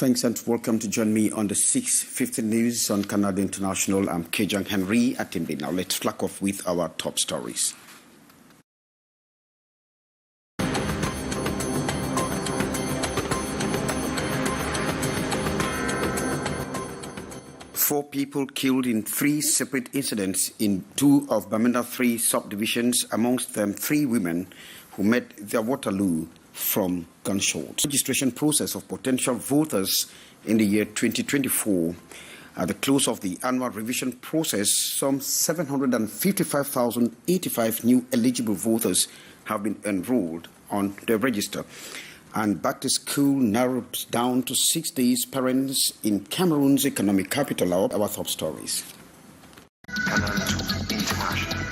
Thanks and welcome to join me on the 6:50 News on Canal International. I'm Kejang Henry at Timby. Now let's flag off with our top stories. Four people killed in three separate incidents in two of Bamenda 3 subdivisions, amongst them three women who met their Waterloo from gunshots. Registration process of potential voters in the year 2024. At the close of the annual revision process, some 755,085 new eligible voters have been enrolled on the register. And back to school narrows down to 6 days. Parents in Cameroon's economic capital are our top stories. Canal International.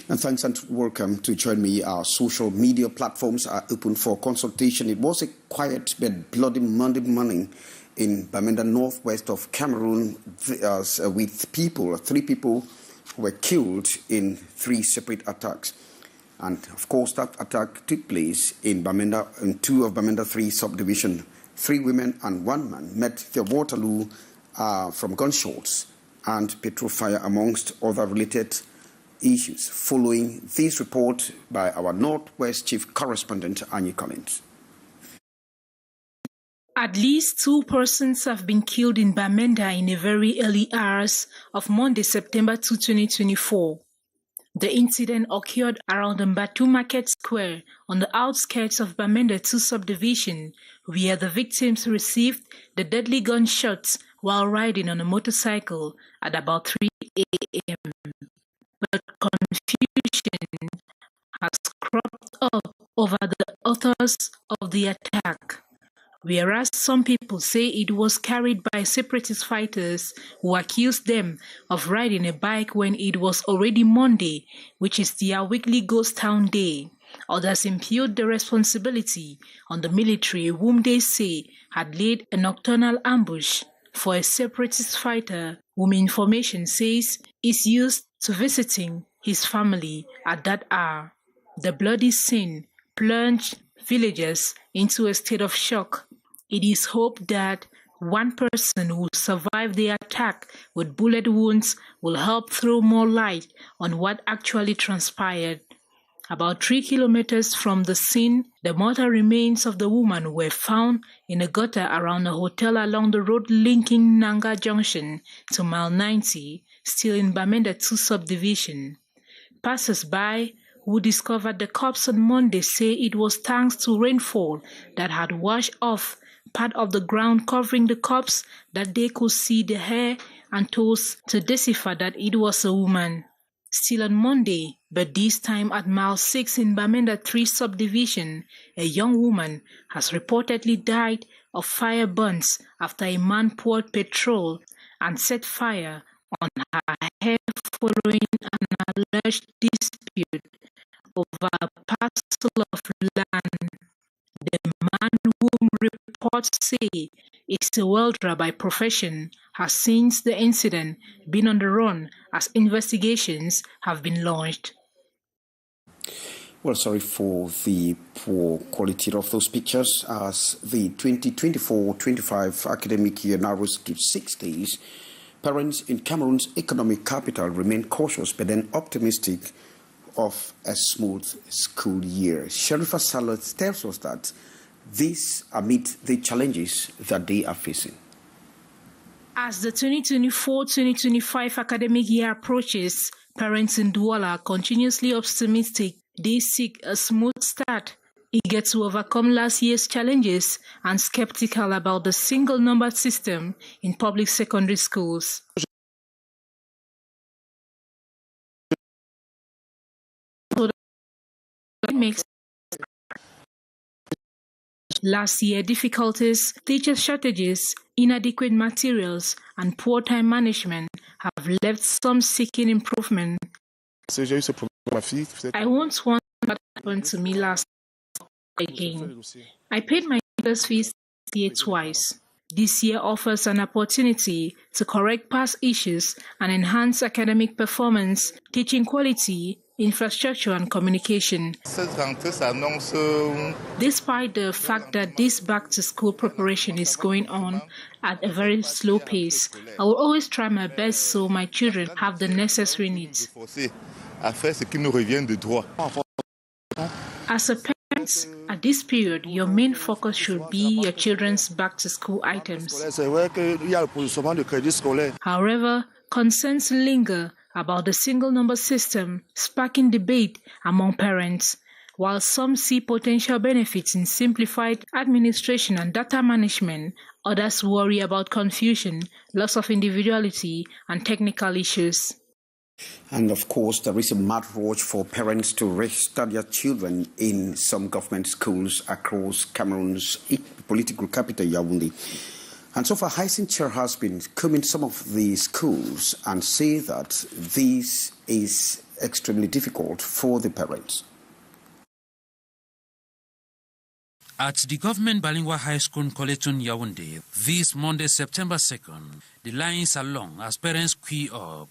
And thanks and welcome to join me. Our social media platforms are open for consultation. It was a quiet but bloody Monday morning in Bamenda, northwest of Cameroon, with three people who were killed in three separate attacks. And of course, that attack took place in Bamenda, in two of Bamenda 3 subdivision. Three women and one man met their Waterloo from gunshots and petrol fire, amongst other related issues. Following this report by our Northwest Chief Correspondent, Annie Collins. At least 2 persons have been killed in Bamenda in the very early hours of Monday, September 2, 2024. The incident occurred around the Mbatu Market Square on the outskirts of Bamenda 2 subdivision, where the victims received the deadly gunshots while riding on a motorcycle at about 3 a.m. But confusion has cropped up over the authors of the attack, whereas some people say it was carried by separatist fighters who accused them of riding a bike when it was already Monday, which is their weekly ghost town day. Others impute the responsibility on the military, whom they say had laid a nocturnal ambush for a separatist fighter whom information says is used to visiting his family at that hour. The bloody scene plunged villagers into a state of shock. It is hoped that one person who survived the attack with bullet wounds will help throw more light on what actually transpired. About 3 kilometers from the scene, the mortal remains of the woman were found in a gutter around a hotel along the road linking Nanga Junction to Mile 90, still in Bamenda 2 subdivision. Passers-by who discovered the corpse on Monday say it was thanks to rainfall that had washed off part of the ground covering the corpse that they could see the hair and toes to decipher that it was a woman. Still on Monday, but this time at Mile 6 in Bamenda 3 subdivision, a young woman has reportedly died of fire burns after a man poured petrol and set fire on her hair following an alleged dispute over a parcel of land. The man, whom reports say is a welder by profession, has since the incident been on the run as investigations have been launched. Well, sorry for the poor quality of those pictures. As the 2024-25 academic year narrows to 6 days, parents in Cameroon's economic capital remain cautious but then optimistic of a smooth school year. Sherifa Salah tells us that this amid the challenges that they are facing. As the 2024-2025 academic year approaches, parents in Douala are continuously optimistic. They seek a smooth start, eager to overcome last year's challenges and skeptical about the single-numbered system in public secondary schools. Last year, difficulties, teacher shortages, inadequate materials, and poor time management have left some seeking improvement. I won't want what happened to me last again. I paid my teacher's fees this year twice. This year offers an opportunity to correct past issues and enhance academic performance, teaching quality, infrastructure and communication. Despite the fact that this back-to-school preparation is going on at a very slow pace, I will always try my best so my children have the necessary needs. As a parent, at this period, your main focus should be your children's back-to-school items. However, concerns linger about the single number system, sparking debate among parents. While some see potential benefits in simplified administration and data management, others worry about confusion, loss of individuality, and technical issues. And of course, there is a mad rush for parents to register their children in some government schools across Cameroon's political capital, Yaoundé. And so far, Hyacinth Chair has been combing some of the schools and say that this is extremely difficult for the parents. At the government bilingual high school Koletun Yaoundé, this Monday, September 2nd, the lines are long as parents queue up.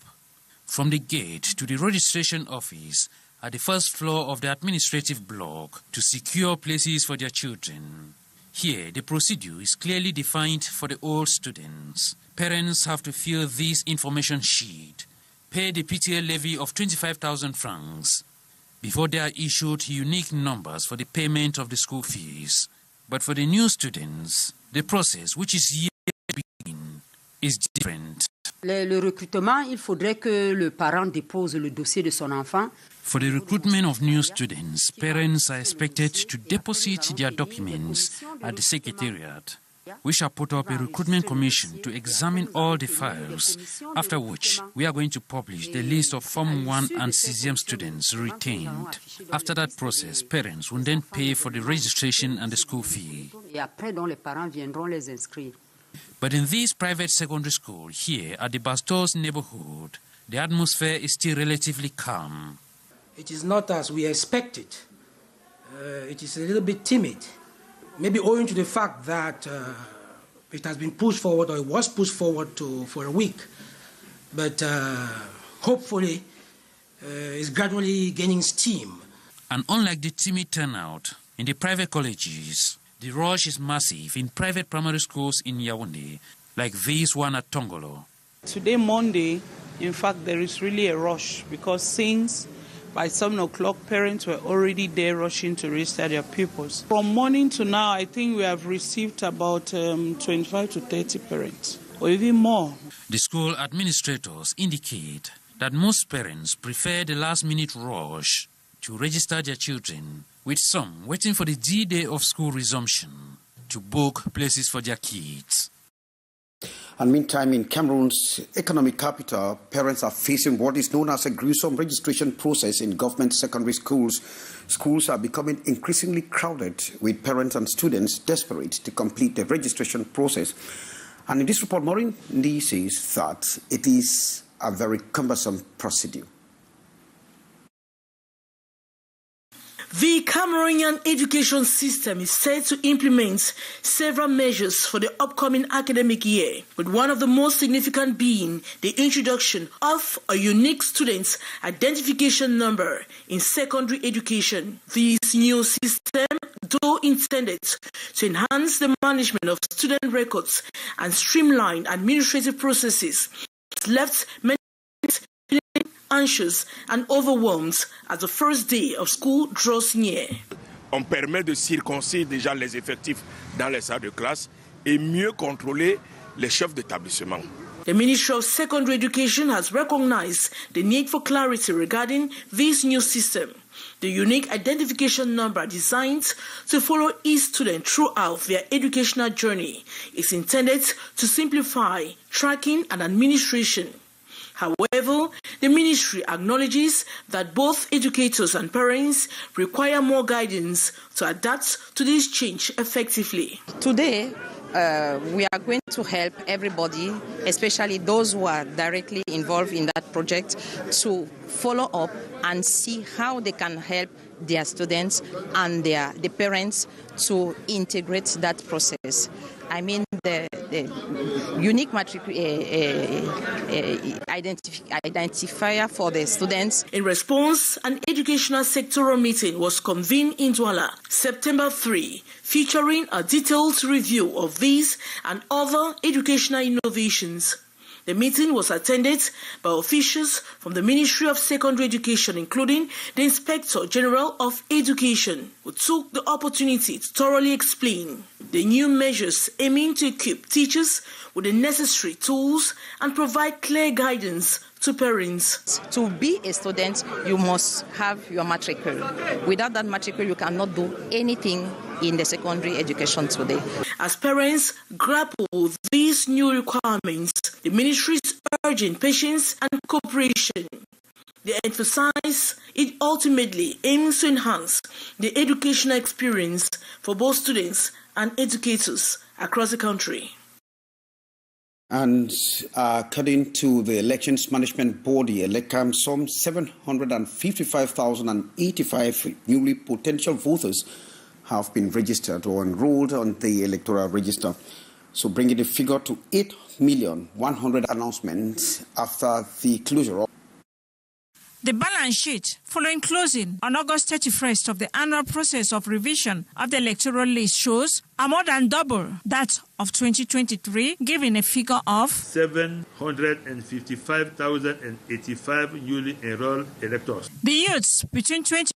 From the gate to the registration office at the first floor of the administrative block to secure places for their children. Here, the procedure is clearly defined for the old students. Parents have to fill this information sheet, pay the PTA levy of 25,000 francs, before they are issued unique numbers for the payment of the school fees. But for the new students, the process, which is yet to begin, is different. Le recrutement, il faudrait que le parent dépose le dossier de son enfant. For the recruitment of new students, parents are expected to deposit their documents at the secretariat. We shall put up a recruitment commission to examine all the files, after which we are going to publish the list of Form 1 and CZM students retained. After that process, parents will then pay for the registration and the school fee. But in this private secondary school here at the Bastos neighborhood, the atmosphere is still relatively calm. It is not as we expected. It is a little bit timid. Maybe owing to the fact that it has been pushed forward, or it was pushed forward for a week. But hopefully it's gradually gaining steam. And unlike the timid turnout in the private colleges, the rush is massive in private primary schools in Yaoundé, like this one at Tongolo. Today, Monday, in fact, there is really a rush because since by 7 o'clock, parents were already there rushing to register their pupils. From morning to now, I think we have received about 25 to 30 parents, or even more. The school administrators indicate that most parents prefer the last-minute rush to register their children, with some waiting for the D-Day of school resumption to book places for their kids. And meantime, in Cameroon's economic capital, parents are facing what is known as a gruesome registration process in government secondary schools. Schools are becoming increasingly crowded with parents and students desperate to complete the registration process. And in this report, Maureen Ndi says that it is a very cumbersome procedure. The Cameroonian education system is set to implement several measures for the upcoming academic year, with one of the most significant being the introduction of a unique student identification number in secondary education. This new system, though intended to enhance the management of student records and streamline administrative processes, has left many anxious and overwhelmed as the first day of school draws near. On permet de circoncire déjà les effectifs dans les salles de classe et mieux contrôler les chefs d'établissement. The Ministry of Secondary Education has recognized the need for clarity regarding this new system. The unique identification number designed to follow each student throughout their educational journey is intended to simplify tracking and administration. However, the ministry acknowledges that both educators and parents require more guidance to adapt to this change effectively. Today, we are going to help everybody, especially those who are directly involved in that project, to follow up and see how they can help their students and the parents to integrate that process. I mean, the unique identifier for the students. In response, an educational sectoral meeting was convened in Douala, September 3, featuring a detailed review of these and other educational innovations. The meeting was attended by officials from the Ministry of Secondary Education, including the Inspector General of Education, who took the opportunity to thoroughly explain the new measures aiming to equip teachers with the necessary tools and provide clear guidance to parents. To be a student, you must have your matricle. Without that matricle, you cannot do anything in the secondary education today. As parents grapple with these new requirements, the ministry is urging patience and cooperation. They emphasize it ultimately aims to enhance the educational experience for both students and educators across the country. And according to the Elections Management Body, Elecam, some 755,085 newly potential voters have been registered or enrolled on the electoral register, so bringing the figure to 8,100,000 announcements after the closure of the balance sheet following closing on August 31st of the annual process of revision of the electoral list shows are more than double that of 2023, giving a figure of 755,085 newly enrolled electors. The youths between 20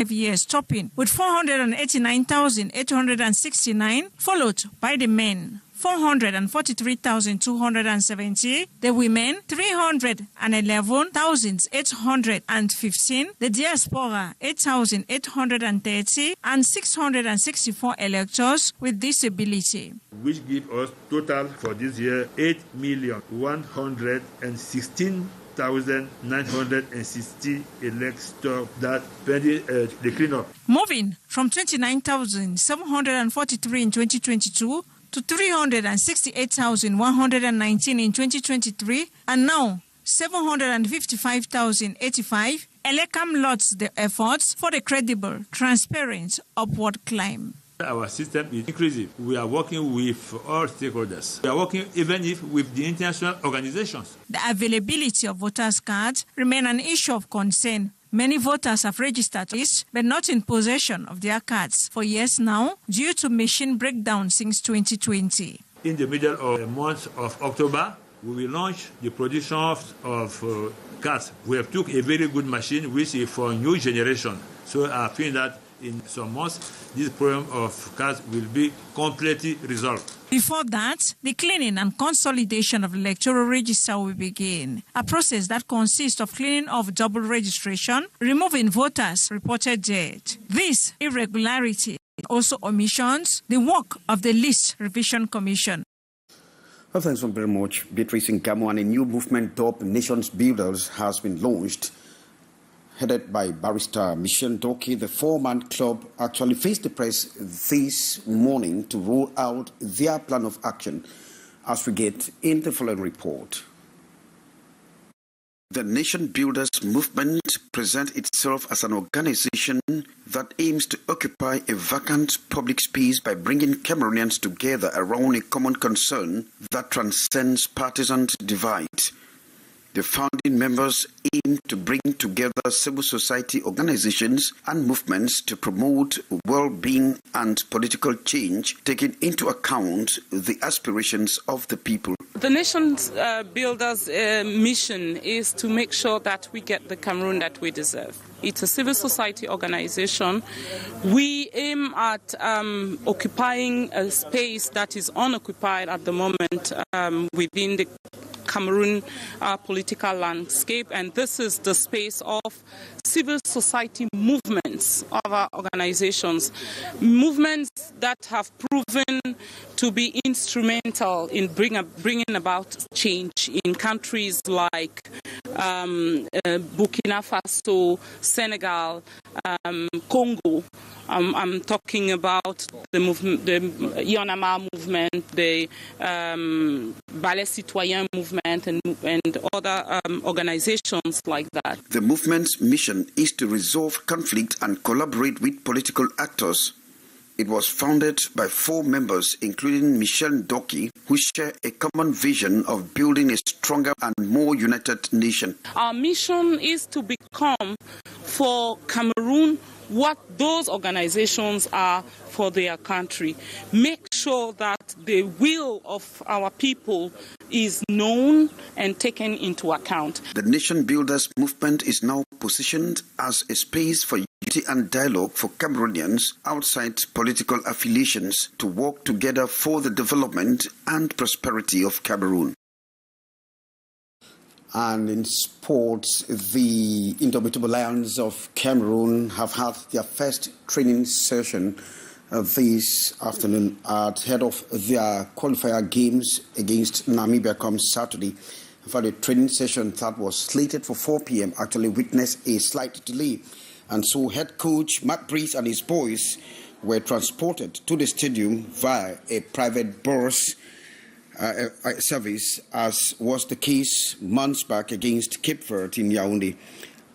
years topping with 489,869, followed by the men 443,270, the women 311,815, the diaspora 8,830, and 664 electors with disability. Which give us total for this year 8,116,960 electors that pending the cleanup. Moving from 29,743 in 2022 to 368,119 in 2023, and now 755,085, Elecam lauds the efforts for the credible, transparent upward climb. Our system is inclusive. We are working with all stakeholders. We are working even if with the international organizations. The availability of voters' cards remains an issue of concern. Many voters have registered but not in possession of their cards for years now due to machine breakdown since 2020. In the middle of the month of October, we will launch the production of cards. We have took a very good machine which is for new generation. So I think that in some months, this problem of cards will be completely resolved. Before that, the cleaning and consolidation of the electoral register will begin, a process that consists of cleaning of double registration, removing voters' reported dead. This irregularity, also omissions, the work of the List Revision Commission. Well, thanks very much, Beatrice Ngamo. And a new movement dubbed Nations Builders has been launched. Headed by Barrister Michelle Doki, the four-man club actually faced the press this morning to roll out their plan of action, as we get in the following report. The Nation Builders movement presents itself as an organization that aims to occupy a vacant public space by bringing Cameroonians together around a common concern that transcends partisan divide. The founding members aim to bring together civil society organizations and movements to promote well-being and political change, taking into account the aspirations of the people. The Nations Builders' mission is to make sure that we get the Cameroon that we deserve. It's a civil society organization. We aim at occupying a space that is unoccupied at the moment within the Cameroon political landscape, and this is the space of civil society movements, other organizations, movements that have proven to be instrumental in bringing about change in countries like Burkina Faso, Senegal, Congo. I'm talking about the movement, the Yonama movement, the Ballet Citoyen movement, and other organizations like that. The movement's mission is to resolve conflict and collaborate with political actors. It was founded by 4 members, including Michel Ndoki, who share a common vision of building a stronger and more united nation. Our mission is to become, for Cameroon, what those organizations are for their country. Make sure that the will of our people is known and taken into account. The Nation Builders movement is now positioned as a space for unity and dialogue for Cameroonians outside political affiliations to work together for the development and prosperity of Cameroon. And in sports, the Indomitable Lions of Cameroon have had their first training session this afternoon ahead of their qualifier games against Namibia come Saturday. In fact, the training session that was slated for 4 p.m. actually witnessed a slight delay. And so head coach Matt Breeze and his boys were transported to the stadium via a private bus service, as was the case months back against Cape Verde in Yaoundé.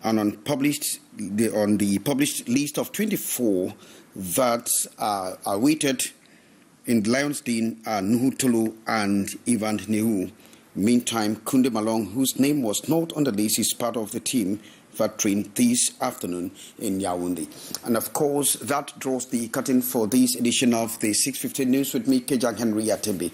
And on the published list of 24 that are awaited in the Lions Den are Nuhu Tulu and Ivan Nehu. Meantime, Kunde Malong, whose name was not on the list, is part of the team that trained this afternoon in Yaoundé. And of course, that draws the curtain for this edition of the 6:15 News with me, Kejang Henry Atembe.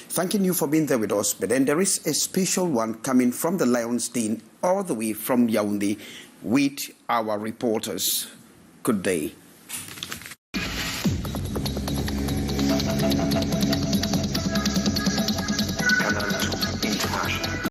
Thanking you for being there with us. But then there is a special one coming from the Lions Den all the way from Yaoundé with our reporters. Good day.